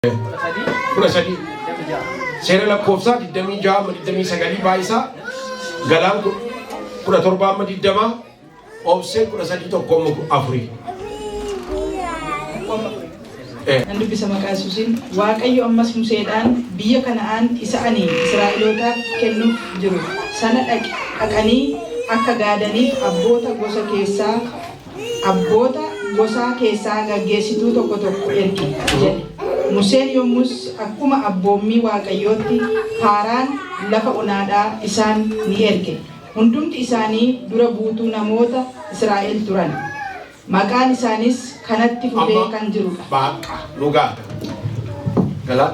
Kura sadi seera lakkoofsaa 26 baay'isaa galaan 17 obsee 13 Nanti bisa maqaa Yesuusiin Waaqayyo ammas Museedhaan biyya Kana'aan isa ani Israa'elootaaf kennuuf jiru sana dhaqanii akka gaadaniif abboota gosaa keessaa gaggeessituu tokko ergi jedhe. Museen yommus akkuma abboommii Waaqayyootti Paaraan lafa onaadhaa isaan ni erge. Hundumti isaanii dura buutuu namoota Israa'el turan. Maqaan isaanis kanatti fufee kan jirudha. Baqa dhugaadha. Galaa.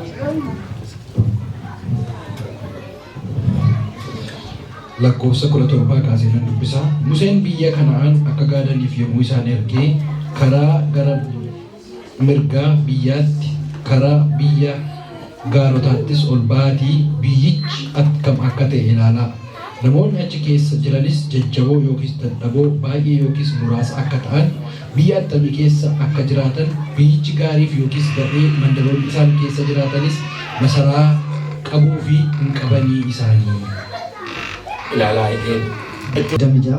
Lakkoofsa 17 kaasee nan dubbisa. Museen biyya Kana'aan akka gaadaniif yommuu isaan ergee karaa gara mirgaa biyyaatti karaa biyya gaarotaattis ol baatii biyyichi akkam akka ta'e ilaalaa. Namoonni achi keessa jiranis jajjaboo yookiis dadhaboo baay'ee yookiis muraasa akka ta'an biyya attamii keessa akka jiraatan biyyichi gaariif yookiis gadhee mandaroonni isaan keessa jiraatanis masaraa qabuu fi hin qabanii isaanii. Ilaalaa Damija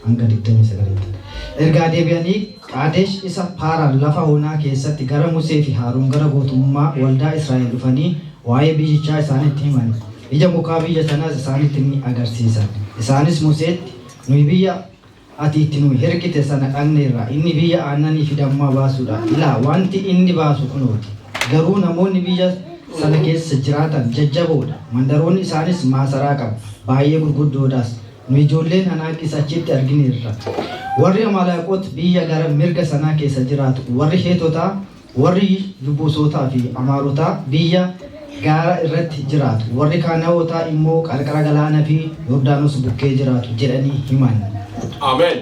hanga 29. Ergaa deebi'anii Qaadesh isa Paaraan lafa onaa keessatti gara Musee fi Haaroon gara gootummaa waldaa Israa'el dhufanii waa'ee biyyichaa isaanitti himan. Ija mukaa biyya sanaas isaanitti ni agarsiisan. Isaanis Museetti nuyi biyya ati itti nu hirkite sana dhaqneerra inni biyya aannanii fi dammaa baasuudha. Ilaa wanti inni baasu kunooti. Garuu namoonni biyya sana keessa jiraatan jajjaboodha. Mandaroonni isaanis maasaraa qabu. Baay'ee gurguddoodhaas. Nu ijoolleen Anaaqis achitti argineerra. Warri Amaaleqoot biyya gara mirga sanaa keessa jiraatu. Warri Heetotaa, warri Yebusootaa fi Amaarotaa biyya gaara irratti jiraatu. Warri Kaana'ootaa immoo qarqara galaanaa fi Yordaanos bukkee jiraatu jedhanii himan. Ameen.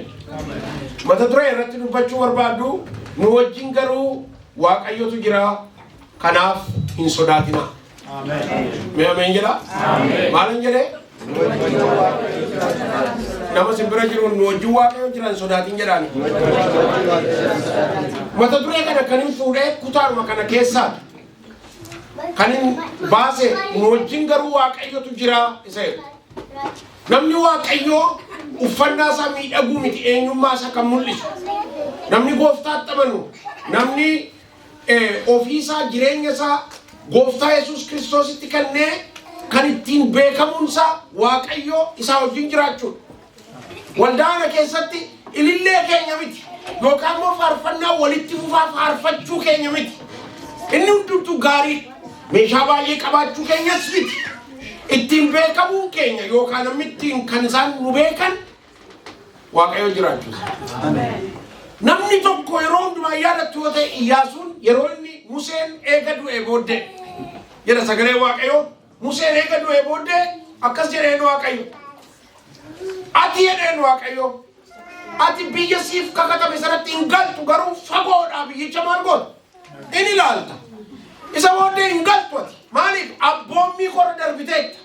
Mata duree irratti dubbachuu barbaadu nu wajjin garuu Waaqayyotu jira. Kanaaf hin sodaatina. Ameen. Mee ameen jedha? Ameen. Maal hin jedhee? Nama simbira jiru nu wajjin Waaqayyo jiran sodaatin jedhaani. Mata duree kana kan hin fuudhee kutaanuma kana keessaa kan hin baase nu wajjin garuu Waaqayyotu jira isa jedhu. Namni Waaqayyoo uffannaa isaa miidhaguu miti eenyummaa isaa kan mul'isu. Namni Gooftaatti amanu, namni ofiisaa jireenya isaa Gooftaa Yesuus Kiristoositti kennee kan ittiin beekamuunsa Waaqayyoo isaa wajjin jiraachuudha. Waldaana keessatti ilillee keenya miti yookaan immoo faarfannaa walitti fufaa faarfachuu keenya miti. Inni hundumtuu gaarii meeshaa baay'ee qabaachuu keenyas miti. Ittiin beekamuun keenya yookaan namni ittiin kan isaan nu beekan Waaqayyoo jiraachuudha. Namni tokko yeroo hundumaa yaadattu yoo ta'e Iyyaasuun yeroo inni Museen eega du'ee booddee jedha sagalee Waaqayyoo. Museen eega du'ee booddee akkas jedheen Waaqayyo. Ati jedheen Waaqayyo. Ati biyya siif kakatame sanatti hin galtu garuu fagoodhaa biyyicha maal goota? In ilaalta. Isa booddee hin galtu ati. Maaliif? Abboommii korra darbiteetta.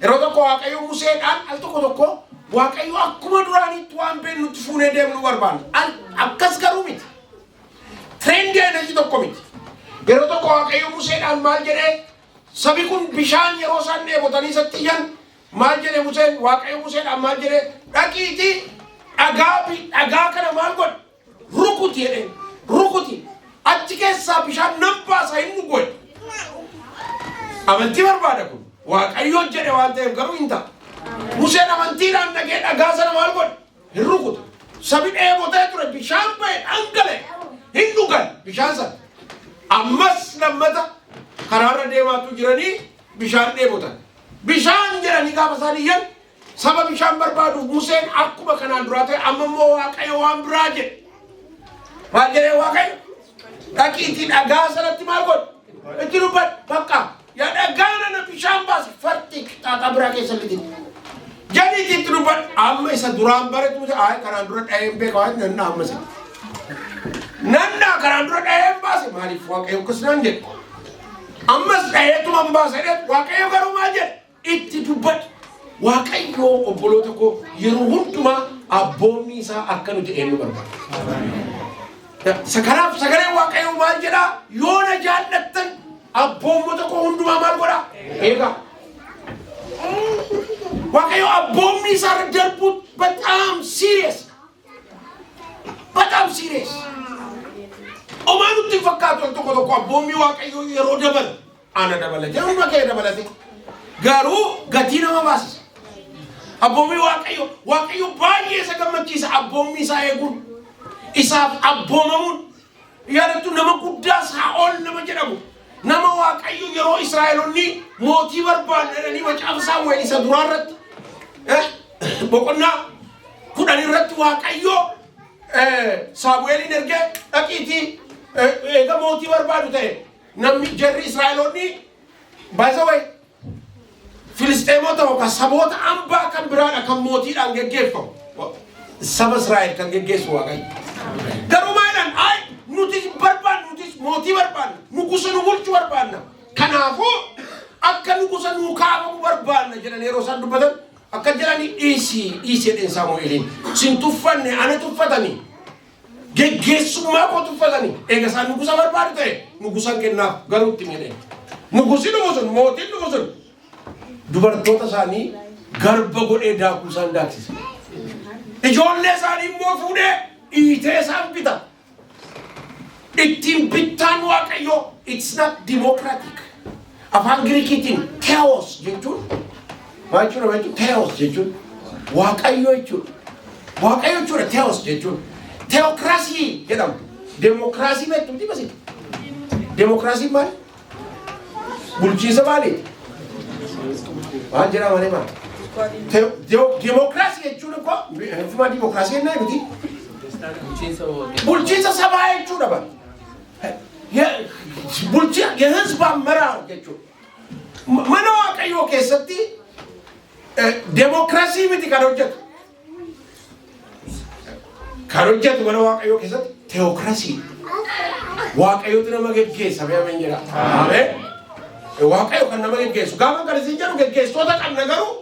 Yeroo tokko Waaqayyo Museedhaan al tokko Waaqayyo akkuma duraanitti waan beennutti fuunee deemnu barbaanna. Akkas garuu miti. Trendii enerjii tokko miti. Yeroo tokko Waaqayyo Museedhaan maal jedhee sabi kun bishaan yeroo isaan dheebotanii isatti iyyan maal jedhe Museen Waaqayyo Museedhaan maal jedhe dhaqiitii dhagaa kana maal godhe rukuti jedheen rukuti achi keessaa bishaan nan baasa hin dhugoe. Amantii barbaada kun Waaqayyo jedhe waan ta'eef garuu hin ta'a. Museen amantiidhaan dhagee dhagaa sana maal godhe hin rukuta. Sabi dheebotee ture bishaan ba'e dhangale hin dhugan bishaan sana. Ammas lammata karaarra deemaatu jiranii bishaan dheebotan. Bishaan jedhanii gaafa isaan iyyan saba bishaan barbaaduuf Museen akkuma kanaan duraa ta'e amma immoo Waaqayyo waan biraa jedhe. Maal jedhee Waaqayyo? Dhaqiitii dhagaa sanatti maal godhe? Itti dubbadhu bakka yaa dhagaa nana bishaan baase farti qixaaxaa biraa keessa liqiti. Jadiitii itti dubbadhu amma isa duraan bareetu kanaan dura dhaheen beeka waan nanna amma isa. Nanna kanaan dura dhaheen baase maaliif Waaqayyo akkasumaan jedhe? Ammas dhaheetuma baasee Waaqayyo garuu maal jedhe? Itti dubbadhu. Waaqayyo obboloota koo yeroo hundumaa abboommii isaa akka nuti eenyu barbaada. Kanaaf sagalee Waaqayyo maal jedhaa yoo na jaallattan abboommota koo hundumaa maal godha eegaa waaqayyo abboommi isaa darbu በጣም serious Omanutti fakkaatu tokko abboommii waaqayyo yeroo dabal ana dabalate amma kee dabalate garuu gatii nama baasisa abboommii waaqayyo baay'ee isa gammachiisa abboommii isaa eeguun isaaf abboomamuun yaadatu nama guddaa Saa'ol nama jedhamu nama waaqayyo yeroo Israa'eloonni mootii barbaadanii macaafa Saamu'eel isa duraarratti boqonnaa kudhan irratti waaqayyo Saamu'eelin ergee dhaqiitii eega mootii barbaadu ta'e namni jarri Israa'eloonni baasawee Filisxeemota yookaan saboota hambaa kan biraadha kan mootiidhaan geggeeffamu saba Israa'el kan geggeessu waaqayyo garuu maayidhaan nuti mootii barbaanna nugusa nu bulchuu barbaanna kanaafuu akka nugusa nu kaafamu barbaanna jedhan yeroo isaan dubbatan akka jedhani dhiisii jedheen Saamu'eeliin sin tuffanne ana tuffatanii geggeessummaa koo tuffatanii eega isaan nugusa barbaadu ta'e nugusan kennaaf garuu itti miidhee nugusi dhufusun mootiin dhufusun dubartoota isaanii garba godhee daakuu isaan daaksisa ijoollee isaanii immoo fuudhee dhiitee isaan bita ittiin bittaan waaqayyo it's not democratic afaan Giriikiitiin theos jechuun maal jechuudha theos jechuun waaqayyo jechuudha theos jechuun theocracy jedhamu democracy beektuuti basi democracy maal bulchiinsa maali maal jedhama malee maal democracy jechuun ko fuma democracy ennaa miti bulchiinsa sabaa jechuudha ba የህዝብ አመራር jechuudha mana waaqayyoo keessatti democracy miti kan hojjetu mana waaqayyoo keessatti theocracy waaqayyooti nama geggeessa beekameen jira ameen waaqayyo kan nama geggeessu gaafa kan isin jedhu geggeessitoota qabna garuu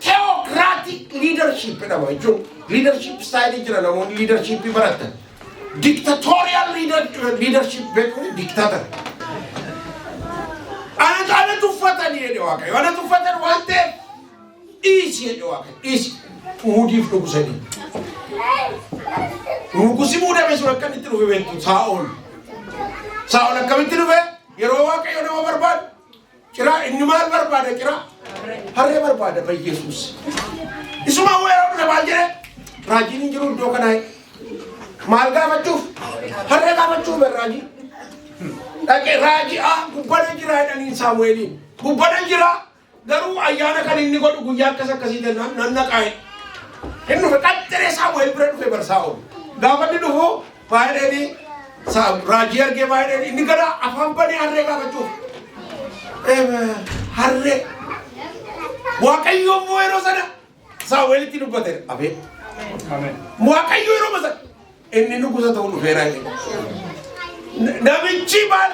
theocratic leadership jedhama jechuun leadership style jira namoonni leadership baratan dictatorial leadership beekuni dictator ana tuffatanii jedhe waaqayyo ana tuffatan waan ta'eef dhiisi jedhe waaqayyo dhiisi muudiif dhugusanii nugusi muudame sun akkamitti dhufe beektu Saa'ol akkamitti dhufe yeroo waaqayyo nama barbaadu ciraa inni maal barbaada ciraa harree barbaada Yesuus isuma yeroo dhufe maal jedhe raajiin hin jiru iddoo kanaa maal gaafachuuf harree gaafachuuf raajii dhaqee raajii gubbana jira jedhaniin Saamu'eeliin gubbana jira garuu ayyaana kan inni godhu guyyaa akkasii nan naqaa'e inni dhufe qaxxaree Saamu'eel bira dhufe bar Saa'ol gaafa inni dhufu baay'ee raajii argee baay'ee inni gara afaan banee harree gaafachuuf harree waaqayyo immoo yeroo sana Saamu'eelitti dubbate abee waaqayyo yeroo sana inni nugusa ta'uu dhufeera namichi maal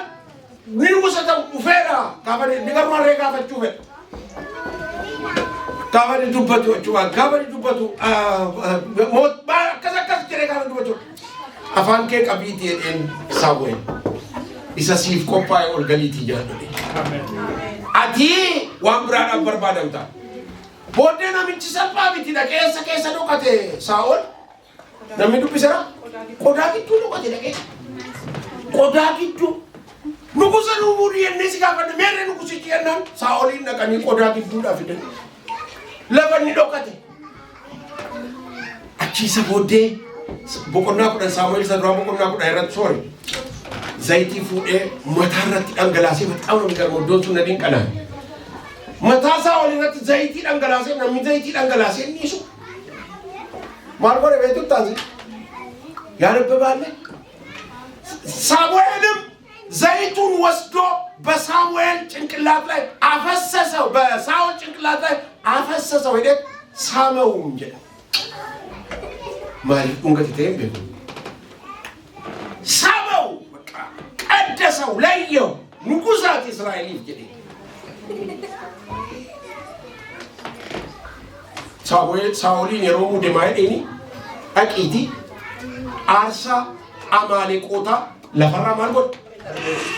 ni nugusa ta'uu dhufeera gaafa inni garuu harree gaafachuu fedha gaafa inni dubbatu jechuudha gaafa inni dubbatu akkas jedhee gaafa dubbatu afaan kee qabiitii jedheen Saamu'eel isa siif qophaa'e ol galiitii jaallate ati waan biraadhaaf barbaadamta booddee namichi salphaa miti dhaqeessa keessa dhokate Saa'ol namni dubbisara qodaa gidduu dhokate dhaqee qodaa gidduu nugusa nuumurii jennee si gaafanne meerre nugusichi jennaan Saa'oliin dhaqanii qodaa gidduudhaa fidan lafa inni dhokate achiisa booddee boqonnaa 10 Saamu'eel isa duraa boqonnaa 10 irratti soore zayitii fuudhee mataa irratti dhangalaasee በጣም ነው የሚገርመው ዶንቱ ነዲን ቀና mataa Saa'ol irratti zayitii dhangalaasee namni zayitii dhangalaasee inni isu maal godhe beektu taasi ያነበባለ ሳሙኤልም ዘይቱን ወስዶ በሳሙኤል ጭንቅላት ላይ አፈሰሰው በሳኦል ጭንቅላት ላይ አፈሰሰው ሄደ ሳመው እንጂ ማሪ ኡንገት ተይበ ሳመው በቃ ቀደሰው ለየው ንጉሳት እስራኤል ይጅ ሳኦልን የሮሙ ደማይኒ አቂቲ አርሳ አማሌቆታ ለፈራ ማልጎት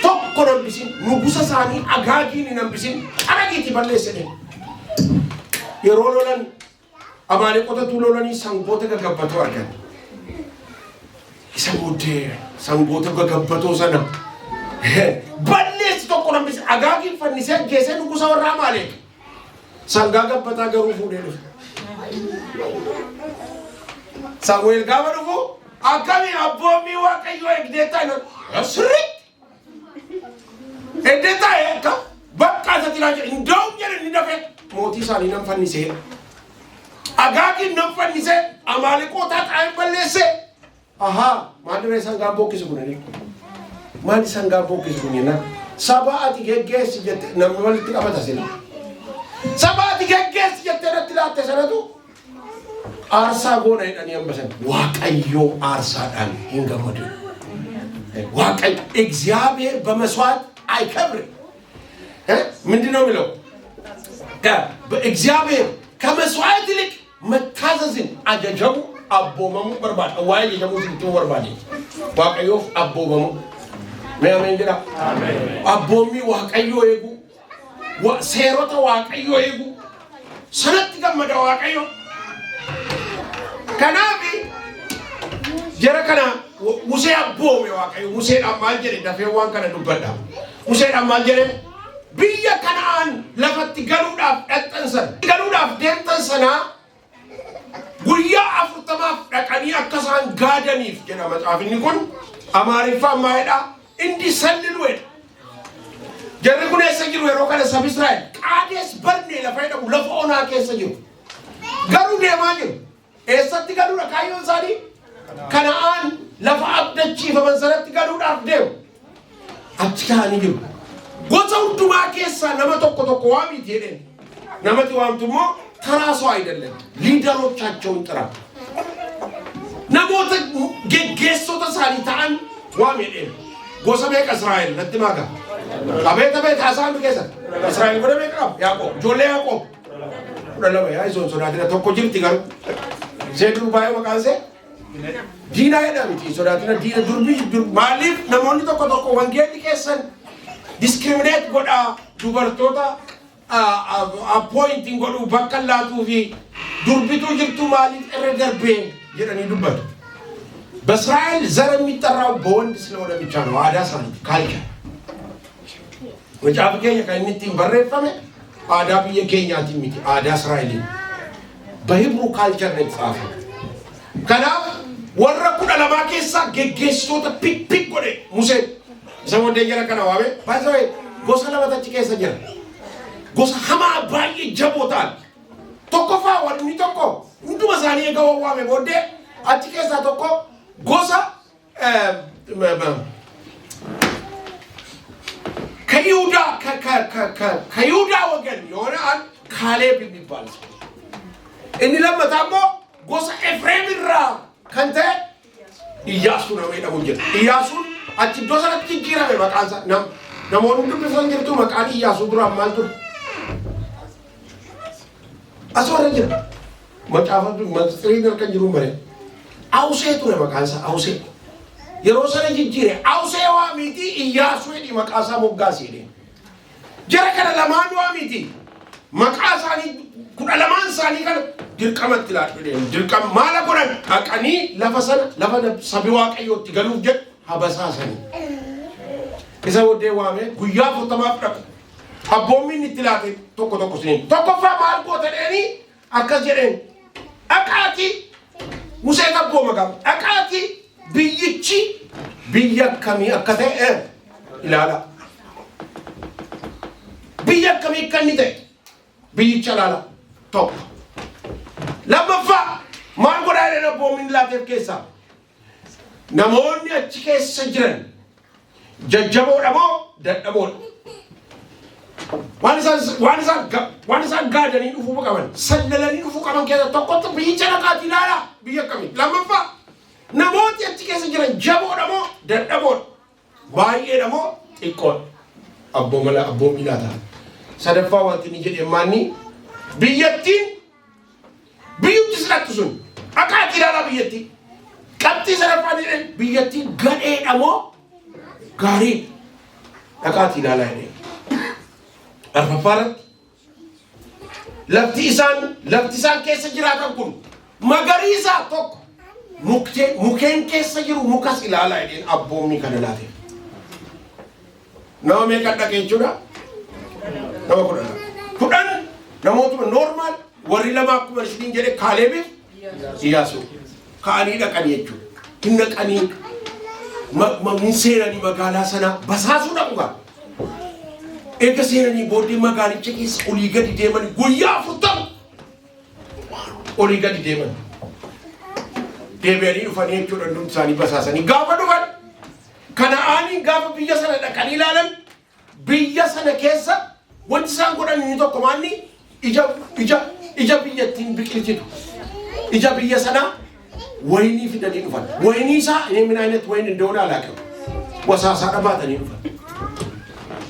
tokko nambisin nugusa isaanii agaagiin hin nambisin aragiiti balleessine yeroo lolan amaaleqotatu lolanii sangoota gagabbatoo argan isa booddee sangoota gagabbatoo sana balleessi tokko nambisin agaagiin fannisee geessee nugusa warraa maaleeq sangaa gabbataa garuu fuudhee dhufe Samuel gaafa dhufu akkami abboommii waaqayyoo eegdeettaa sirriitti eegdeettaa eegga bakka isatti ilaalcha hindaa'uun jedhan ni dafe mootii isaanii nan fannisee agaagiin nan fannisee amaaleqootaa xaa'een balleesse ahaa maal diree sangaa bookkisu kunanii maal sangaa bookkisu kunina saba ati geggeessi jette namni walitti qabata sila saba ati geggeessi jette irratti laatte sanatu አርሳ ጎና ይዳን ያምበሰን ዋቀዮ አርሳዳን ይንገመዱ ዋቀይ እግዚአብሔር በመስዋዕት አይከብር ምንድነው የሚለው በእግዚአብሔር ከመስዋዕት ይልቅ መታዘዝን አጀጀቡ አቦመሙ በርባድ ዋይ የጀሙ ትንቱ በርባድ ዋቀዮ አቦመሙ ምን እንግዳ አቦሚ ዋቀዮ ይጉ ሴሮታ ዋቀዮ ይጉ ሰነት ገመዳ ዋቀዮ kanafi jara kana Musee abboome waaqayyo Museedhaan maal jedhe dafee waan kana dubbadha Museedhaan maal jedhe biyya kanaan lafatti galuudhaaf deemtan sana guyyaa 40 dhaqanii akka isaan gaadaniif jedha maxaafinni kun Amaariffaan maalidha indi salliluudha jarri kun eessa jiru yeroo kana saba Israa'el Qaades Barnee lafa jedhamu lafa onaa keessa jiru garuu deemaa jiru eessatti galuudha kaayyoon isaanii Kana'aan lafa abdachiifaman sanatti galuudhaaf deemu achi kaanii jiru gosa hundumaa keessaa nama tokko waa miti jedheen namatti waamtu immoo karaa soo አይደለም liidaroቻቸውን ጥራ namoota geggeessota isaanii ta'an waa jedheen gosa meeqa Israa'el natti maaqa abeet haasaan keessa Israa'el godha meeqa Yaaqoob ijoollee Yaaqoob kudha lama yaa isoon sodaatina tokko jirti garuu Zeedu baay'ee maqaan see diinaa jedhamti sodaatina diina durbii maaliif namoonni tokko wangeelli keessan discriminate godha dubartoota appointing godhu bakka laatuu fi durbituu jirtu maaliif irra darbee jedhanii dubbatu በእስራኤል ዘር የሚጠራው በወንድ ስለሆነ ብቻ ነው አዳ ሳንት ካልቸር ወጫፍ ከኛ ከእንት በረፈመ አዳ ብየ ኬኛቲ ሚቲ አዳ እስራኤል በሂብሩ ካልቸር ነው የተጻፈው ከናፍ ወረኩ ለማ ኬሳ ገገስቶተ ፒክ ጎዴ ሙሴ ዘው እንደየራ ከናዋቤ ባይዘይ ጎሳ ለማታች ኬሳ ጀራ ጎሳ ሐማ ባይ ጀቦታል ቶኮፋ ወድኒ ቶኮ እንዱ መሳኒ የገዋዋሜ ወደ አጭ ኬሳ ቶኮ ጎሳ ከይሁዳ ወገን የሆነ አንድ ካሌብ የሚባል ሰው እንለመታሞ ጎሳ ኤፍሬምራ ከንተ ኢያሱ ነው የደውጀ ኢያሱ አጭዶ ሰረት ጅራ በቃንሳ ነሞኑ ድብፈንግርቱ መቃኒ ኢያሱ ድራ ማልቱ አስወረጀ መጫፈቱ መስሪነር ከጅሩ መረ አውሴቱ ነው መቃንሳ አውሴ የሮሰነ ጅጅሬ አውሴዋ ሚቲ ኢያሱ ዲ መቃሳ ሞጋሲ ዲ ጀረከለ ለማንዋ ሚቲ መቃሳኒ ኩዳለማን ሳኒ ከለ ድርቀመት ይላል ድርቀም ማለ ጎረን አቀኒ ለፈሰነ ለፈነ ሰቢዋ ቀዮት ገሉ ጀ ሀበሳሰኒ ከሰውዴ ዋሜ ጉያ ፎተማ ፍረቅ አቦሚን ይትላቴ ቶኮ ሲኒ ቶኮፋ ማልቆ ተደኒ አከጀረን አቃቲ ሙሴ ተቦ መጋም አቃቲ ቢይቺ ቢያከሚ አከተ ኢላላ ቢያከሚ ከኒተ ቢይቻላላ ቶፕ ለበፋ ማንጎዳ ለነቦ ምን ላተፍ ኬሳ ነሞኒ አቺ ኬሳ ጅረን ጀጀቦ ደሞ ደደቦ ዋንሳ ጋደኒ ዱፉ በቀመን ሰለለኒ ዱፉ ቀመን ኬሳ ተቆጥ ቢይቻላቃት ኢላላ ቢያከሚ ለበፋ ነሞት አቺ ኬሳ ጅረን ጀቦ ደሞ ደደቦ ባዬ ደሞ ጥቆን አቦ መላ አቦ ሚላታ ሰደፋ ወንቲኒ ጀደ ማኒ ቢየቲን ቢዩት ስላክሱን አቃት ይላላ ቢየቲ ቀጥቲ ሰረፋኒ ቢየቲ ገዴ ደሞ ጋሪ dhaqaatii ilaalaa jedhee. Arfaffaarratti lafti isaan keessa jiraatan kun magariisa tokko mukeen keessa jiru mukas ilaalaa jedheen abboommii kana laate. Nama meeqa dhaqee jechuudha? Nama kudhan namootuma normaal warri lama akkuma isiniin jedhe Kaaleebiif Iyyaasuu ka'anii dhaqanii jechuudha. Hin dhaqanii hin seenanii magaalaa sana basaasuu dhaqu gaa. Eega seenanii booddee magaalicha keessa olii gadi deeman guyyaa 40 olii gadi deeman. Deebi'anii dhufanii jechuudha hundumti isaanii basaasanii gaafa dhufan Kana'aanii gaafa biyya sana dhaqanii ilaalan biyya sana keessa wanti isaan godhan inni tokko maanni ija biyyattiin biqilchitu. Ija biyya sana waynii fidanii dhufan. Waynii isaa inni min aynet wayn እንደሆነ አላውቅም. Wasaasaa dhabaatanii dhufan.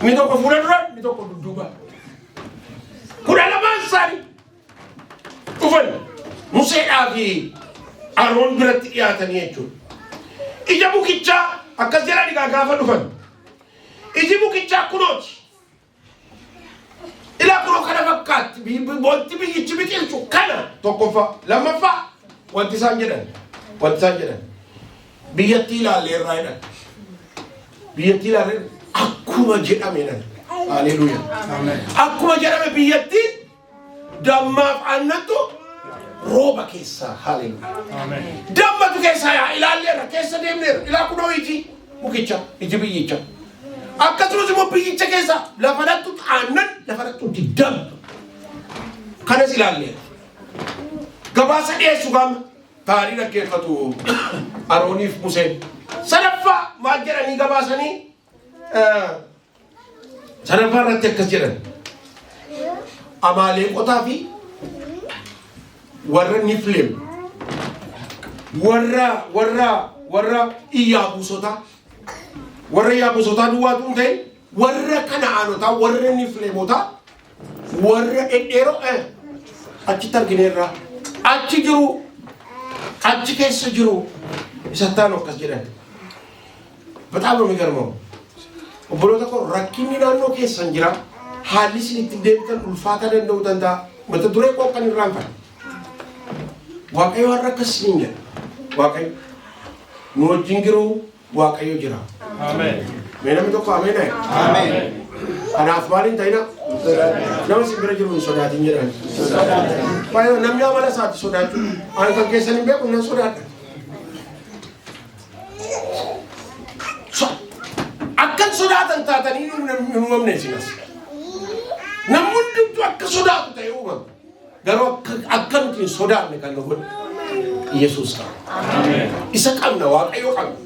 Inni tokko fuula dura, inni tokko dudduuba. Kudha lamaan isaanii dhufan Museedhaa fi Aroon biratti dhiyaatanii jechuudha. Ija mukichaa akkas jedhanii gaafa dhufan. Iji mukichaa kunooti. Ilaa kunoo kana fakkaatti wanti biyyichi biqilchu kana tokkoffaa lammaffaa wanti isaan jedhan biyyattii ilaalleerraa jedhan. Biyyattii ilaalleerra akkuma jedhamedhan. Haleluuyaa. Akkuma jedhame biyyattiin dammaaf aannattu rooba keessaa. Haleluuyaa. Dammatu keessaa yaa ilaalleerra keessa deemneerra ilaa kunoo iji mukicha iji biyyicha. Akkasumas immoo biyyicha keessa lafanattu aannan lafanattu diddam kanas ilaalleerra. Gabaasa dhiyeessu gama taarii dhaggeeffatu Arooniif Museen. Sadaffaa maal jedhanii gabaasanii sadaffaa irratti akkas jedhan Amaaleeqotaa fi warra Nifleem warra Iyyaabuusotaa warra Iyyaabuusotaa duwwaatu hin ta'in warra Kana'aanotaa warra Nifleemotaa warra dhedheeroo achitti argineerraa achi jiru achi keessa jiru isattaan akkas jedhan. Bataam ነው የሚገርመው obboloota koo rakkinni naannoo keessan jira haalli isin itti deemtan ulfaata danda'uu danda'a mata duree koo kan irraanfadha. Waaqayyo har'a akkasiin jedha. Waaqayyo nu wajjin jiru Waaqayyo jira. Ameen. Mee namni tokko ameen ayi. Ameen. Kanaaf maaliin ta'ina nama isin bira jiru hin sodaatin jedhan. Waaqayyo namni amala isaati sodaachuu ani kan keessan hin beeku nan sodaadha. Akkan sodaatan taatanii hin uumamne isinas. Namni hundumtuu akka sodaatu ta'e uumama. Garuu akkamittiin sodaanne kan nu godhe Yesuus qaba. Isa qabna Waaqayyo qabna.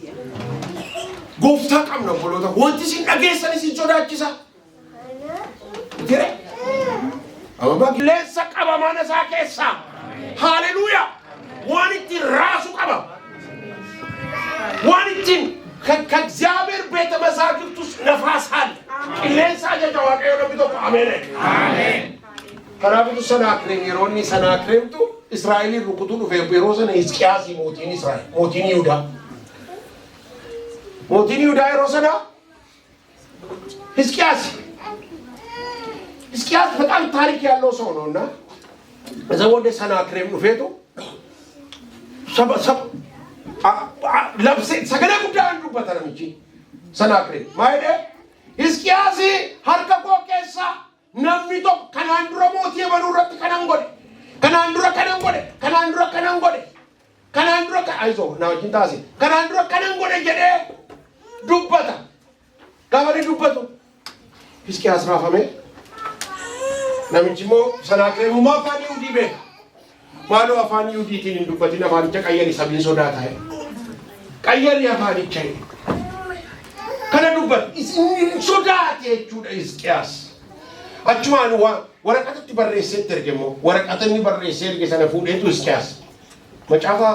Gooftaa qabna obboloota. Wanti isin dhageessan isin sodaachisa. Tiree. Amma qilleensa qaba mana isaa keessaa. Haleluuyaa. Waan ittiin raasu qaba. Waan ittiin ከእግዚአብሔር ቤተ መዛግብት ውስጥ ነፋስ አለ። ቅሌንሳ ጀጃ waaqayyo namni tokko ameen. Ameen. Kanaafuu Sanaakireem yeroo inni Sanaakireemtu Israa'eliin rukutuu dhufe yeroo sana Hisqiyaasii mootiin Israa'el mootiin Yihudaa. Mootiin Yihudaa yeroo sana Hisqiyaas በጣም ታሪክ ያለው ሰው ነውና እዛ ወደ ሰናክሬም ዱፌቱ ለብሴ ሰገደ ጉዳይ አንዱ በተረምጪ ሰናክሬም ማይደ Hisqiyaas harka koo keessa namni tokko kanaan dura mootii banuurratti kanan godhe kanaan dura aizo na wajjin taasi kanaan dura kanan godhe jedhee dubbata gaafa dubbatu Hisqiyaas raafame namichi immoo Sanaakireem afaan Yihudii beeka maaloo afaan Yihudiitiin hin dubbatin afaanicha qayyari sabiin sodaata qayyari afaanicha kana dubbat isin sodaate jechuudha Hisqiyaas achumaan waraqatatti barreessee ergemo waraqatni barreessee erge sana fuudheetu Hisqiyaas macaafa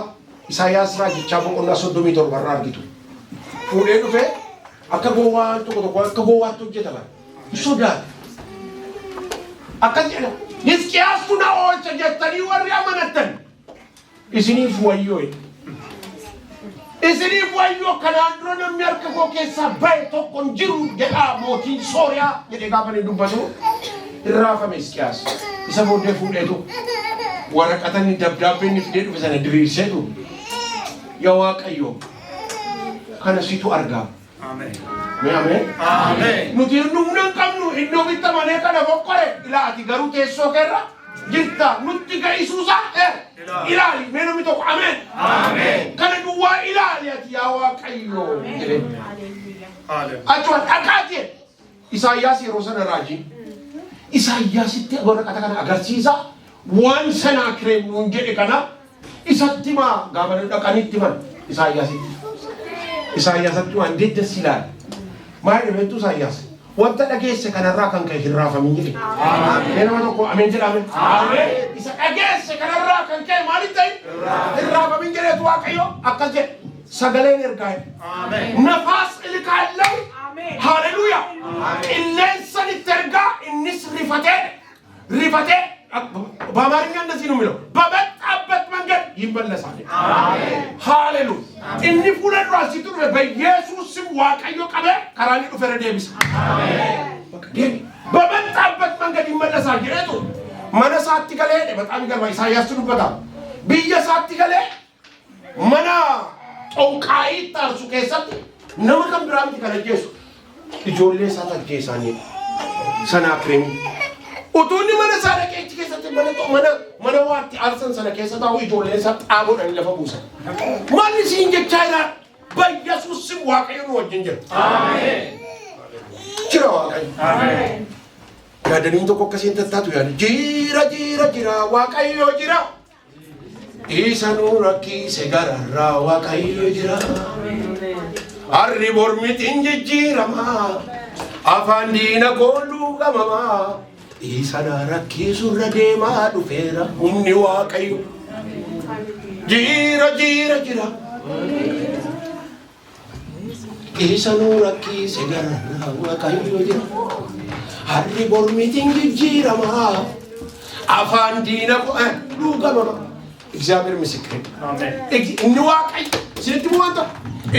Isaayaas raajichaa boqonnaa 37 irraa argitu fuudhee dhufe akka gowwaan tokko akka gowwaatti hojjetama sodaate akkas jedha Hisqiyaas kuna oolcha jettanii warri amanattan isiniif wayyoo Isini wayo kanandro namni harka koo keessa bahe tokkon jiru jedha mootiin Sooriyaa jedhee gaafa inni dubbatu irraafame Hisqiyaas. Isa booddee fuudheetu waraqatni dabdaabbeen fidee dhufe sana diriirseetu yaa Waaqayyo kana situ argaa. Amen. Amen. Amen. Nuti numnan qabnu iddoo bitta malee kana boqqore ilaati garuu teessoo keerra jirta nutti gaisuusa ilaali meenu tokko amen. Amen. Kana duwwaa ilaali ati yaa Waaqayyo. Haleluya. Achuun dhaqaati Isaayyaas yeroo sana raajii Isaayyaasitti waraqata kana agarsiisa waan sana kireemnuun jedhe kana isatti maa gaafa dhaqanitti man Isaayyaasitti. Isaayyaasatti waan deddeessilaan maal dhabeettu Isaayyaas wanta dhageesse kanarraa kan ka'e hirraafamin jedhe. Amen. Nama tokko ameen jedhame. Amen. Isa dhageesse kanarraa kan ka'e maaliif ta'e hirraafamin jedheetu Waaqayyo akkas jedhe sagaleen ergaa. Amen. Nafaas ilkaallee. Amen. Haleluya. Qilleensa itti ergaa innis rifatee በአማርኛ እንደዚህ ነው የሚለው በመጣበት መንገድ ይመለሳል። አሜን ሃሌሉያ። እኒ ፉለዱ አሲቱ በኢየሱስ ስም ዋቀዮ ቀበ ከራኒ ፈረደብስ አሜን። በመጣበት መንገድ ይመለሳል። ጀረቱ መነሳት ገለ በጣም ይገርማል። ኢሳይያስ ዱበታ ቢየሳት ገለ መና ጦንቃይ ታርሱ ከሰት ነመከም ብራምት ከለጀሱ ኢጆሌ ሳታጀሳኒ ሰናክሬም Utuunni mana sana keessatti mana waatti arsan sana keessa taa'u ijoollee isaa xaaboodhaan lafa buusan. Manni siin jechaa jira Yesuus si Waaqayyo nu wajjin jira. Ameen. Jira Waaqayyo. Ameen. Yaadaniin tokko akkasiin tattaatu yaada jira Waaqayyo jira. Isa nu rakkise gararraa Waaqayyo jira. Harri mormitiin jijjiirama afaan diina kooluu gamama. Isa rakkisu radeemaa dhufeera humni Waaqayyo jira. Isa nu rakkise gararraa Waaqayyo jira. Harri mormitiin jijjiirama afaan diina kooluu gamama. እግዚአብሔር ምስክር አሜን። እኒ ዋቀይ ሲልትሞንቶ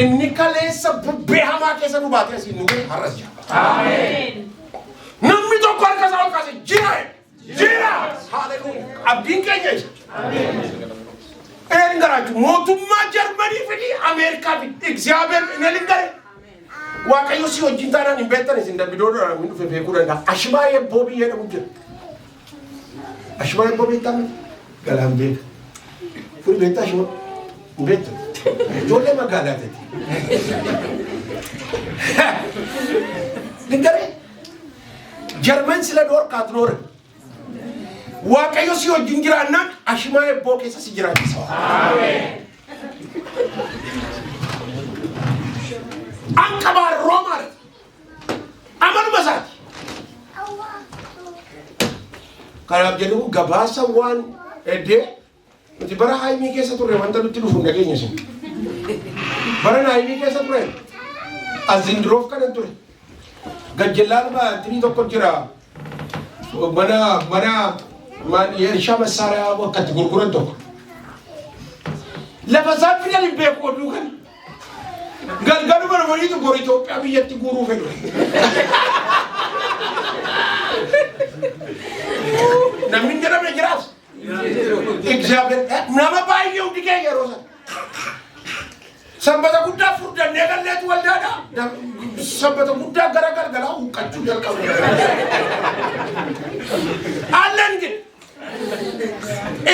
እኒ ከሌሰ በሃማ ከሰኑ ባቴ ሲኑ አረጃ አሜን። ነሚ ተቆር ከዛው ካሰ ጂራ ሃሌሉያ አብዲን ከኘሽ አሜን። እንገራችሁ ሞቱማ ጀርመኒ ፍዲ አሜሪካ ፊ እግዚአብሔር እነልንገር ዋቀዩ ሲወጂንታናን ኢንቨንተርስ እንደሚዶዶ ምን ፈፈኩረንዳ አሽማዬ ቦቢ የደሙጀ አሽማዬ ቦቢ ታም ገላምቤ Fui betta shimo. Betta. Jolle magalate. Lingare. German sila dor katnor. Waaqayyo si ojinjirana ashima e boke sa si jirani sa. Amen. Ankabar Romar. Aman masat. Karab jenu gabasa wan ede Nanti bara haimi kesa turre wanta lutti dufu ndagenya sin. Bara na haimi kesa turre. Azindrof kan turre. Gajjalal ba tini tokko jira. Mana yersha masara wakati gurguran tokko. Lafa safi na limbe ko dukan. Galgalu bara wali to gori to abiyatti guru fedu. Namin jara me jiras. እግዚአብሔር nama baay'ee udige yeroo sanbata guddaa furdannee galleetu waldaadha sanbata guddaa gara galgalaa huqqachuu jalqabu allen ግን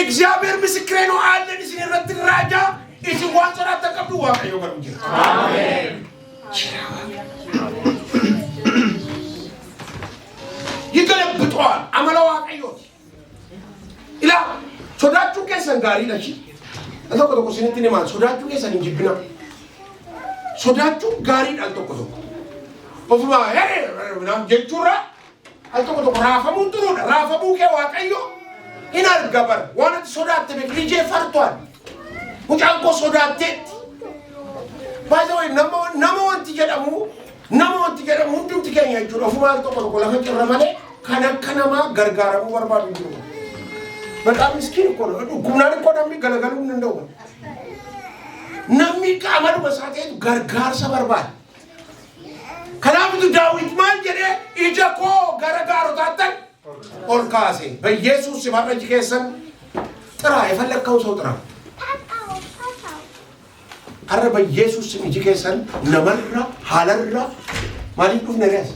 እግዚአብሔር ምስክሬ ነው allen isin irratti raajaa isin waan sodaa ተቀብሉ Waaqayyo garuu jira አሜን ይገለብጠዋል አመለ Waaqayyo ila sodaachuu keessan gaariidha shi tokko isinitti himaa sodaachuu keessan hin jibbina sodaachuu gaariidha tokko ofuma jechuurra al tokko raafamuun turuudha raafamuu kee Waaqayyo hin arga bar waan ati sodaatte beeklijee fartuan mucaan koo sodaatteetti baay'ee nama wanti jedhamu hundumti keenya jechuudha ofuma al tokko lafa cirra malee kan akka namaa gargaaramuu barbaadu jiru. በጣም ምስኪን እኮ ነው ጉምናን እኮ ደም ገለገሉ እንደው namni qaamalu masaateetu gargaarsa barbaada. Kanaafuu Daawit maal jedhee ija koo gara gaarotaatti ol kaase. Yesuus sifaarra jikeessan xiraa የፈለግከው ሰው ጥራ. Arra Yesuus iji keessan namarra haalarra maaliif dhufne rees?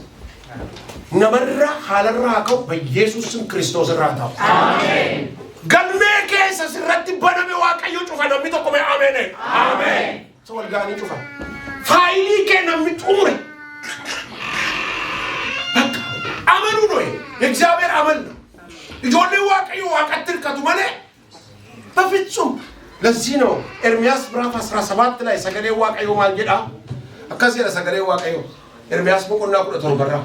Namarra haalarra haa ka'u Yesuus Kiristoos irraa ta'u. Ameen. Galmee keessa sirratti baname Waaqayyo cufa namni tokko mee ameen. Ameen. So wal gaanii cufa. Faayilii kee namni xumure. Bakka amanuu noye. እግዚአብሔር አመን ነው. ijoollee Waaqayyo waaqatti hirkatu malee በፍጹም ለዚህ ነው ኤርምያስ ምዕራፍ 17 ላይ ሰገሌ Waaqayዮ ማል jedha akkas jedha ሰገሌ Waaqayዮ ኤርምያስ boqonnaa 17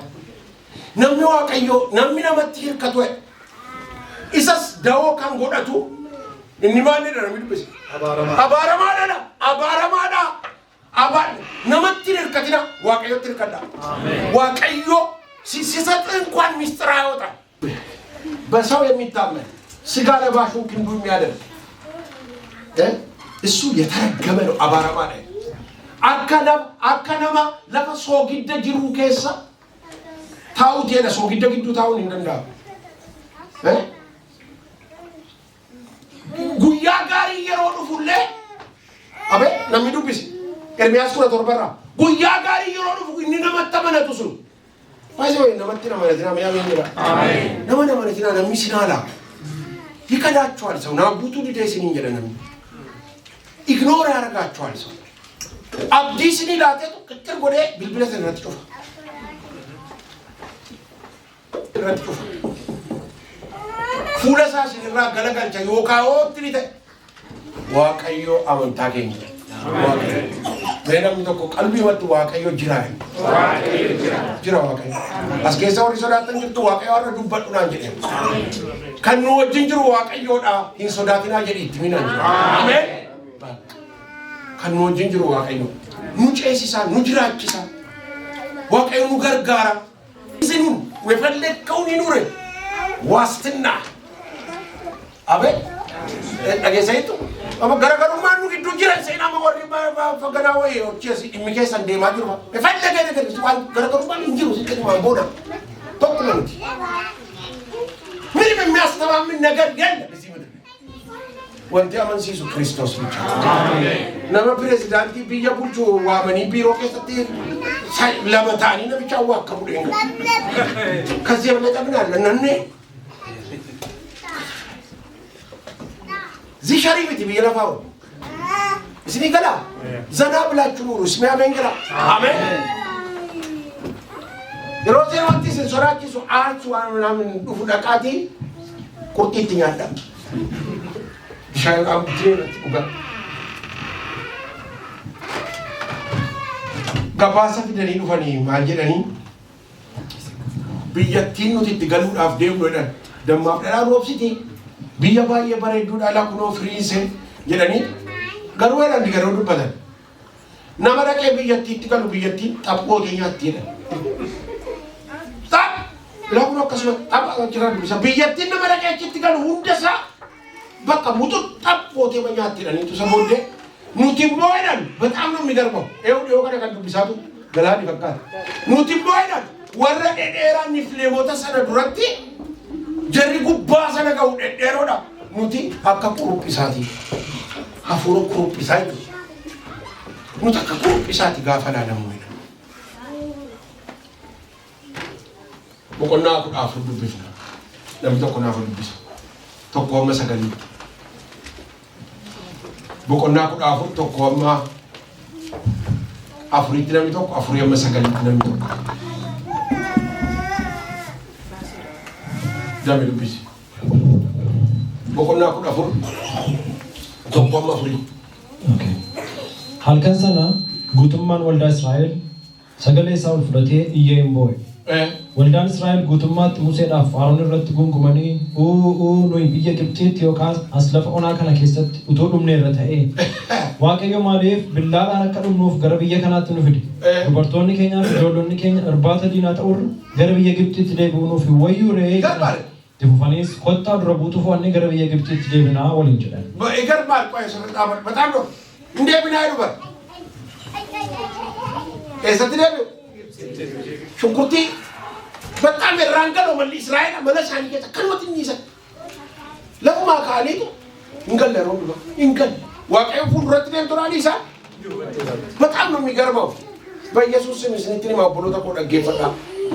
namni Waaqayyo namni namatti hirkatu isas dawoo kan godhatu inni maalidha namni dubbise abaaramaadha namatti hirkatina Waaqayyotti hirkadha Waaqayyo ሲሰጥ እንኳን ሚስጥር አይወጣም በሰው የሚታመን ስጋ ለባሹን ክንዱ የሚያደርግ እሱ የተረገመ ነው አባራማ ነው አከነማ ለፈ ሶጊደ ጅሩ ከሳ ታውት የለ ሶጊደ ግዱ ታውን እንደንዳ ጉያ ጋር እየሮዱ ሁሌ አቤ ለሚዱ ቢስ ኤርሚያስ ኩለ ተርበራ ጉያ ጋር እየሮዱ እንነመተመነቱሱ Pasti orang nama tina mana tina maya mendira. Amen. Nama tina nama sinala. Jika dah cual so, nama butuh di desa ini jalan nama. Ignore harga cual so. Ab di sini late tu keter boleh bil-bilan saya nanti coba. Nanti coba. Fulah saya sini rak galagal cai. Oka tiri te. Waaqayyo aman taking. Mereka minta kau kalbi waktu Waaqayyo jiran. Jirah Waaqayyo. As kesa orang sodatang itu Waaqayyo orang dubat unan jadi. Kan nuat jinjur Waaqayyo dah hin sodatin aja di timinan. Amen. Kan nuat jinjur Waaqayyo. Nuci sisa, nujirat sisa. Waaqayyo nugar gara. Izinun, wefallet kau ni nure. Wastina. Aben. Lagi saya itu. Apa gara-gara manu gitu jiran saya nama orang pegawai OCS immigration dia maju apa? Efek lagi gara-gara manu injil sih kita mau bodoh. Tok nanti. Miri memang asal min negara ganda di sini. Wanti aman sih Yesus Kristus bicara. Nama presiden di biaya bucu wamani biro kesati saya lama tani nabi cawa kamu dengar. Kasih mereka benar nanne. Zishari biti biya fao. Isini kala. Zana bela churu isme amen kala. Amen. Roze wanti se soraki so archu anamen ufudakati kurti tingada. Saya am tire uga. Kapasa fidani ufani maljani. Biya tinu tigalu af dewu dan damma dala robsiti. Biya baay'ee bareeduudha ala kunoo firiinse jedhanii garuu jedhan garuu dubbatan nama dhaqee biyyattiitti galu biyyattiin xaphootee nyaattiidha. Xap lakkun akkasuma xapha jiran dubbisa biyyattiin nama dhaqee achitti galu hundasaa bakka mutu xaphootee ma nyaattiidhaniitu isa booddee nuti immoo jedhan bataam namni garbamu dhiyoo kana kan dubbisaatu galaani fakkaata nuti immoo jedhan warra dhedheeraan fileemota sana duratti Jari gubbaa sana kau dhedheeroodha nuti akka kuruphisaati hafuura kuruphisaa jechuudha nuti akka kuruphisaati gaafa laalamuudha boqonnaa 14 dubbifna namni tokko naaf dubbisa tokko amma 9 boqonnaa 14 tokko amma 4 namni tokko 4 amma 9 namni tokko Jamil bisi. Boqonnaa 14 tokko amma 4. Okay. Halkan sana guutummaan waldaa Israa'el sagalee isaa ol fudhatee iyyee hin boo'e. Waldaan Israa'el guutummaatti Museedhaaf Aroon irratti gungumanii nuyi biyya Gibxiitti yookaan as lafa onaa kana keessatti utuu dhumne irra ta'ee Waaqayyo maaliif billaadhaan akka dhumnuuf gara biyya kanaatti nu fide. Dubartoonni keenyaa fi ijoollonni keenya irbaata diinaa ta'urra gara biyya Gibxiitti deebi'uuf wayyuu re'ee Tifufanis kottaa dura buutuuf wanni gara biyya Gibxiitti deebinaa waliin jedhan. Egar maal qo'ee sirrii dhaaban bataam dho deebinaa dhufa. Eessatti deebi'u? Shunkurtii በጣም የራንገለው መልስ እስራኤል መለሳን ይገታ ከልወት ይይዛል ለማ ካሊቱ እንገለሩ ነው እንገል ዋቀዩ ፉድረት ደም ተራሊሳ በጣም ነው የሚገርመው በኢየሱስ ስም ስንትኒ ማብሎ ተቆደ ገፈታ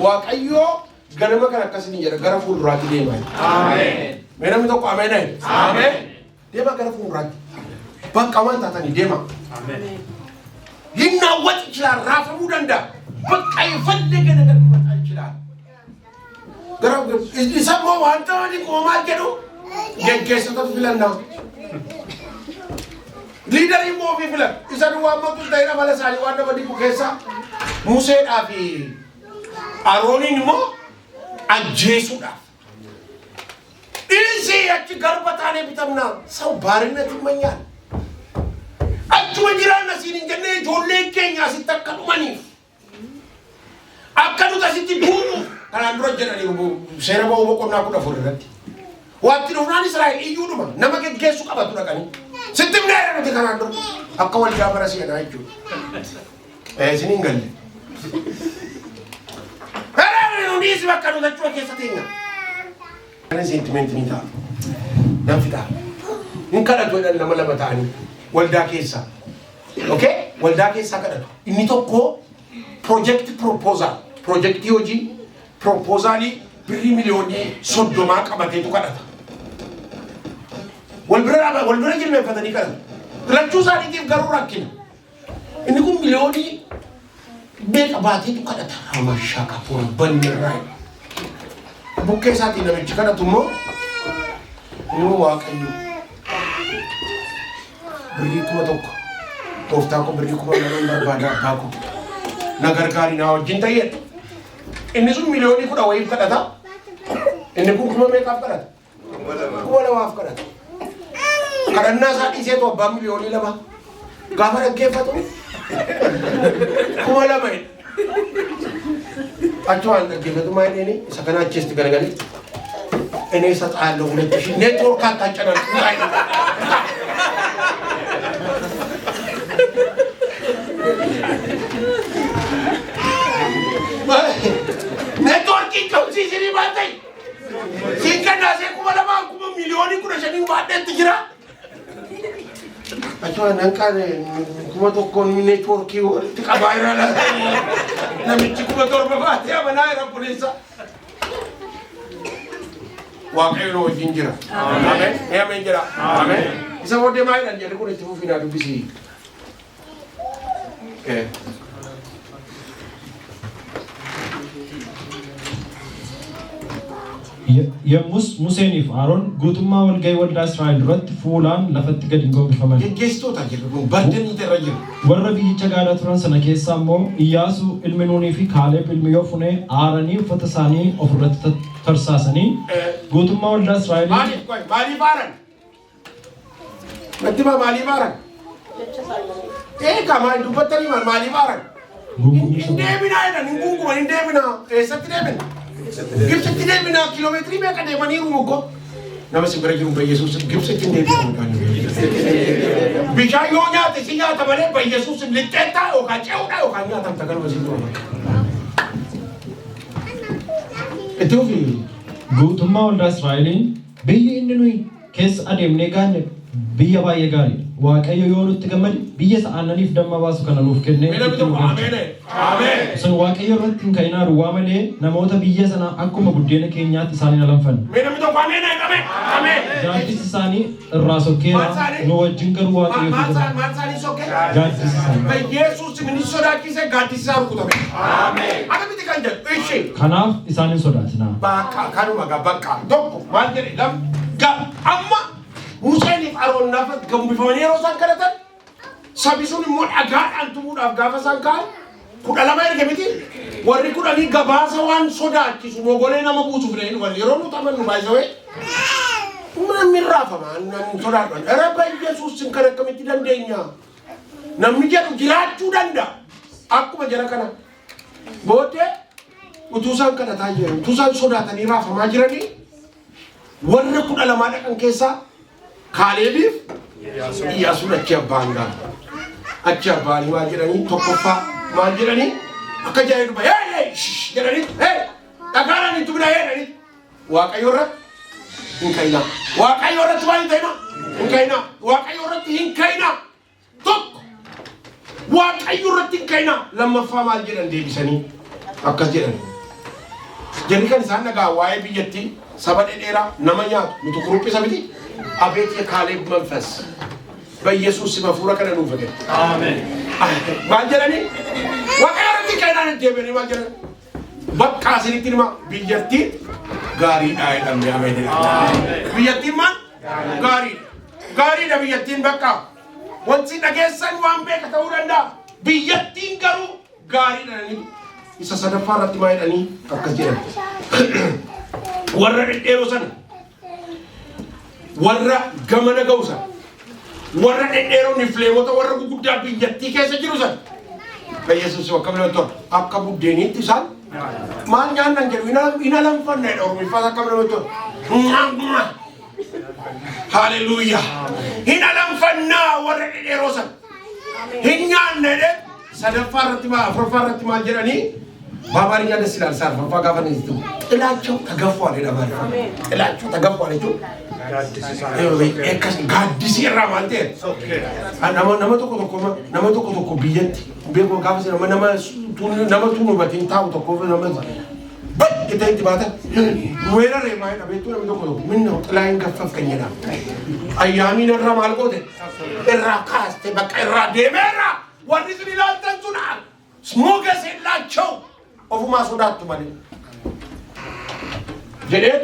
ዋቀዮ ገለመ ከረከስን ይጀረ ገረ ፉድራት ደም አሜን ምንም ተቆ አሜን አሜን ደማ ገረ ፉድራት በቃ ዋንታታኒ ደማ አሜን ይናወጥ ይችላል ራፈሙ ደንዳ በቃ የፈለገ ነገር ሊመጣ ይችላል ገራው ይሰማው አንተ ሊቆማል ከዶ ገገሰተው ፍለና ሊደር ይሞፊ ፍለ ይሰዱ ዋመጡ ዳይራ ባለሳሊ ዋና በዲቁ ከሳ ሙሴ ዳፊ አሮኒን ሞ አጄሱዳ እሺ ያቺ ገርበታኔ ቢተምና ሰው ባርነት ይመኛል አቹ ወጅራና ሲንጀነ ጆሌ ከኛ ሲተከሉ ማኒ አከሉ ታሲቲ ቡኑ ካንድሮ ጀነኒ ሴረባው በቆና ኩዳ ፎረረት ዋቲ ዶናን እስራኤል ኢዩዱማ ነመገገሱ ቀባቱ ደቀኒ ስትም ላይ ነው ካንድሮ አከወል ጃበረሲ ናይቹ ሲኒንገል አራው ዲስ በቀኑ ተቹ ከሰተኛ እኔ ሴንቲሜንት ኒታ ነፍታ እንከለቶ ለመለመታኒ ወልዳ ኬሳ ኦኬ ወልዳ ኬሳ ከደቶ ኢኒቶኮ ፕሮጀክት ፕሮፖዛል ፕሮጀክት ዮጂ ፕሮፖዛሊ ብሪ ሚሊዮን ሶዶማ ቀበቴቱ ከደታ ወልብራ ጅል ፈተኒ ከደ ለቹ ሳዲቲ ገሩ ራኪና እንኩ ሚሊዮን ቤቀባቴቱ ከደታ አማሻካ ፎር በንራይ ቡኬሳቲ ነብጭ ከደቱሞ ነው ዋቀዩ ብሪ ኩመቶኮ ቶፍታኮ ብሪ ኩመ ነው በርባዳ ባኩ ነገር ጋሪ ነው ጅንታየ እነሱ ሚሊዮን ይኩዳ ወይም ከዳታ እነኩ ኩመ ሜካፍ ከዳታ ወላ ዋፍ ከዳታ ከዳና ሳዲ ሴቶ ባ ሚሊዮን ለባ ጋፈረ ገፈቱ ኩመ ለማይ አቻዋን ገፈቱ ማይኔ እኔ ሰከናቸስት ገለገለ እኔ ሰጣለሁ 2000 ኔትወርክ አታጨናል ቁጣይ ኔትወርክ ኢንተርሲ ሲሪ ባታይ ሲከና ሲኩመለማ ኩመ ሚሊዮን ኩነ ሸኒ ባደት ጅራ አቻ ነንካን ኩመ ተኮን ኔትወርክ ተቀባይራላ ነምጭ ኩመ ተርበፋት ያመና ረቡሊሳ ዋቀዩ ወጅንጅራ አሜን አሜን ጅራ አሜን ይሰወደ ማይላን ጀልኩ ለትፉ ፊና ዱቢሲ ሙሴኒፍ አሮን ጉቱማ ወልጋይ ወልዳ እስራኤል ረት ፉላን ለፈት ገድንጎ ቢፈመን ገስቶታ ጀልኩ ባደን ይተረጅ ወረ ቢቸ ጋዳ ቱራን ሰነ ኬሳሞ ኢያሱ ኢልሚኑኒ ፊ ካሌብ ኢልሚዮ ፉኔ አረኒ ፈተሳኒ ኦፍረት ተርሳሰኒ ጉቱማ ወልዳ እስራኤል ማሊ ባረን መጥማ ማሊ ባረን ከማን ዱበተኒ ማሊ ባረን እንደሚና አይደን እንጉንጉ እንደሚና ሰትደምን ግብጽ እንደሚና ኪሎሜትሪ በቀደ ማኒሩ እኮ ነብስ ብረጅሩ በኢየሱስ ግብጽ እንደሚና ቢሻዮኛ ተሲኛ ተበለ በኢየሱስ ልጠጣ ወካጨውዳ ወካኛ ተንተገል ወሲቶ እቱፊ ጉቱማ ወልዳ እስራኤልን በየእንኑ ከስ አደምኔ ጋር ብየ ባየ ጋሪ ዋቀዩ የሆኑት ገመድ ብየ ሰአነኒፍ ደማባሱ ከነሉፍ ከነ አሜን አሜን ሰን ዋቀዩ ረትን ከይና ሩዋመሌ ነሞተ ብየ ሰና አኩመ ጉዴነ ኬኛት ሳኒ ነለንፈን ምንም ተው አሜን አሜን አሜን ጃንቲስ ሳኒ ራሶኬና ነው ወጅን ገሩ ዋቀዩ ማንሳኒ ሶኬ ጃንቲስ ሳኒ በኢየሱስ ምን ሶዳኪሰ ጋዲስ ሳሩ ኩተበ አሜን አለብት ካንጀ እሺ ከናፍ ኢሳኒ ሶዳትና ባካ ካኑ ማጋ ባካ ዶኩ ማንጀሪ ለም ጋ አማ ሙሴኒ አሮን ናፈት ገሙ ቢፈመኔሮ ሳንከረተን ሰቢሱን ሞድ አጋር አንቱሙ አፍጋፈ ሳንካል ኩዳላማ ይርገሚቲ ወሪ ኩዳኒ ገባሰዋን ሶዳኪሱ ሞጎሌ ነመቡቱ ፍሬን ወሊሮኑ ተመኑ ባይዘዌ ምን ሚራፈማ እናን ሶዳቀን ረባ ኢየሱስ ስንከረከምቲ ደንደኛ ነምጀሩ ጅራቹ ደንዳ አኩመ ጀረከና ቦቴ utusan kana taje utusan sodaatan iraafamaa jirani warra kudha lama dhaqan keessa Kaalebiif Iyyaasuun achi abbaan ga'a. Acha bali maal jedhanii tokkoffaa maal jedhanii akka jaayee dhufa jedhanii dhagaadhaan itti bina jedhanii Waaqayyo irratti hin ka'inaa. Waaqayyo irratti maal hin ta'inaa? Hin ka'inaa. Waaqayyo irratti hin ka'inaa. Tokko Waaqayyo irratti hin ka'inaa. Lammaffaa maal jedhan deebisanii akkas jedhan. Jarri kan isaan dhagaa waa'ee biyyattii saba dheeraa nama nyaatu nuti kuruphisa miti. Abeet Kaaleb መንፈስ በኢየሱስ ስም አፉራ ከነ ነው ፈቀደ አሜን ማጀራኒ ወቀረቲ ከናን ደበኒ ማጀራኒ በቃ ሲሪቲማ ቢየርቲ ጋሪ አይደም ያመደ ቢየርቲ ማን ጋሪ ቢየቲን በቃ ወንሲ ደገሰን ዋንቤ ከተውረንዳ ቢየቲን ገሩ ጋሪ ነኒ ይሰሰደፋራት ማይደኒ አከጀረ ወረደ ዴሮሰን ወራ ገመነ ገውሰን warra dhedheeroon ifleemota warra guguddaa biyyattii keessa jiru san በኢየሱስ ስም አከብረው akka buddeeniitti isaan maal nyaannan jedhu ina lanfanneedha ormifaas akkabreetu haleluuyaa ina lanfannaa warra dhedheeroo san hin nyaanneedhe sadaffaa irratti afuraffaa irratti maal jedhanii በአማርኛ ደስ ይላል ሳርፋፋ ጋፈን ይዝቱ ጥላቸው ተገፏል ይላል ጥላቸው ተገፏል ይቱ ኤከስ ጋዲስ ይራ ማለት ነመ ቶኮ ቢየት ቤኮ ጋፈስ ነመ ቱኑ በቲን ታው ቶኮ ነመ በእንት ባታ ወይራሬ ማይና ቤቱ ነመ ቶኮ ምን ነው ጥላይን ገፈፍከኝና አያሚ ነራ ማልቆተ እራ ካስተ በቃ እራ ደሜራ ወዲስ ይላል ተንቱና ሞገስ የላቸው ኦፉማ ሶዳቱ ማለት ጀዴት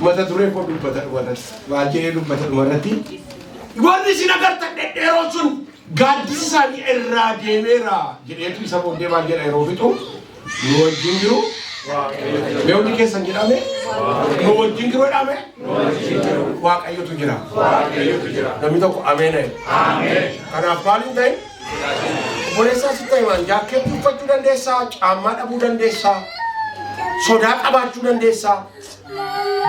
መተዱሬ ኮዱበት ወደስ ባጀሉበት ወረቲ ወዲስ ነገር ተደደሮቹን ጋዲሳኒ እራዴሜራ ጀዴቱ ይሰቦ ደባጀራ ይሮፍጡ ወጅንግሩ ለውዲ ከሰንጊዳሜ ወጅንግሩ ዳሜ ዋቀዮቱ ጅራ ነሚቶ አሜን ከናፋሊን ታይ Bolesa sitai man jaket uffachu dandeessa caammaa dhabuu dandeessa sodaa qabaachuu dandeessa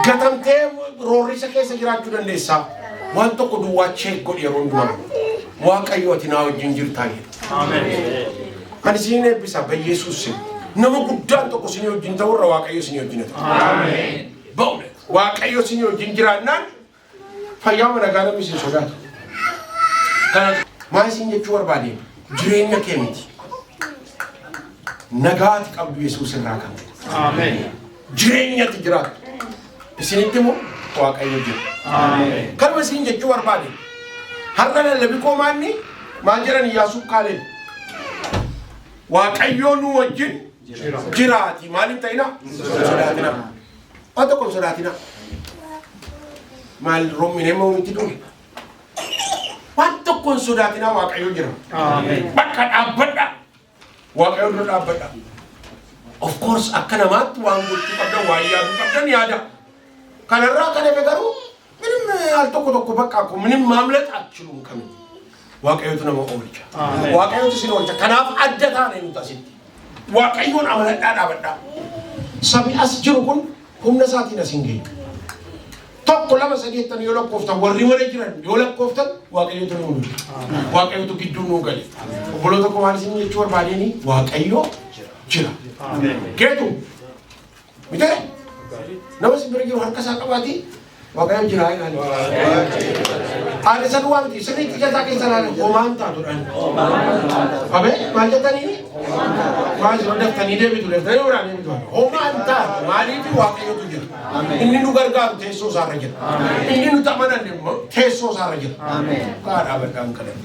gatamtee roorrisa keessa jiraachuu dandeessa waan tokko duwwaa cheek godhi yeroo hundumaa Waaqayyo ati naa wajjin jirtaa jedha ani siin eebbisa በኢየሱስ ስም nama guddaan tokko siin wajjin ta'urra Waaqayyo siin wajjin ta'u ba'uudha Waaqayyo siin wajjin jiraannaan fayyaa mana gaala misin sodaatu kana maal siin jechuu barbaade jireenya keemiti nagaati qabdu Yesuus irraa kan aamen jireenyatti jiraatu isinitti moo Waaqayyo jira aamen kanuma isin jechuu barbaade har'a lallabi koomaanni maal jedhan Iyyaasuu Kaaleb Waaqayyo nu wajjin jiraati maaliin ta'ina sodaatina waan tokko sodaatina maal rommine moo miti dhume waan tokko sodaatina Waaqayyo jira aamen bakka dhaabbadha Waaqayyo dura dhaabbadha of course akka namaatti waan gochuu qabdan waan yaaduu qabdan yaada kanarraa kan hafe garuu ምንም al tokko bakka akkuma ምንም ማምለጥ አትችሉም ከምን Waaqayyotu nama oolcha Waaqayyotu sin oolcha kanaaf adda taane nuti asitti Waaqayyoon amanadhaa dhaabadhaa sabi as jiru kun humna isaatiin as hin geenye tokko lama sadeettan yoo lakkooftan warri warra jiran yoo lakkooftan Waaqayyotu nu oolcha Waaqayyotu gidduu nu gale obboloota koo maal isin jechuu barbaadeni Waaqayyo jira keetu mite nama si bira jiru harka isaa qabaati Waaqayyo jira ilaali Ada satu wanti, seni tiga tak kesalahan. Komanta tu kan. Abe, macam tadi ni. Macam sudah tadi dia betul, tadi orang ni betul. Komanta, mari tu Waaqayyo tu je. Ini nu gargar teso saraja. Ini nu tak mana ni, teso saraja. Amen. Kau ada berkam kalian.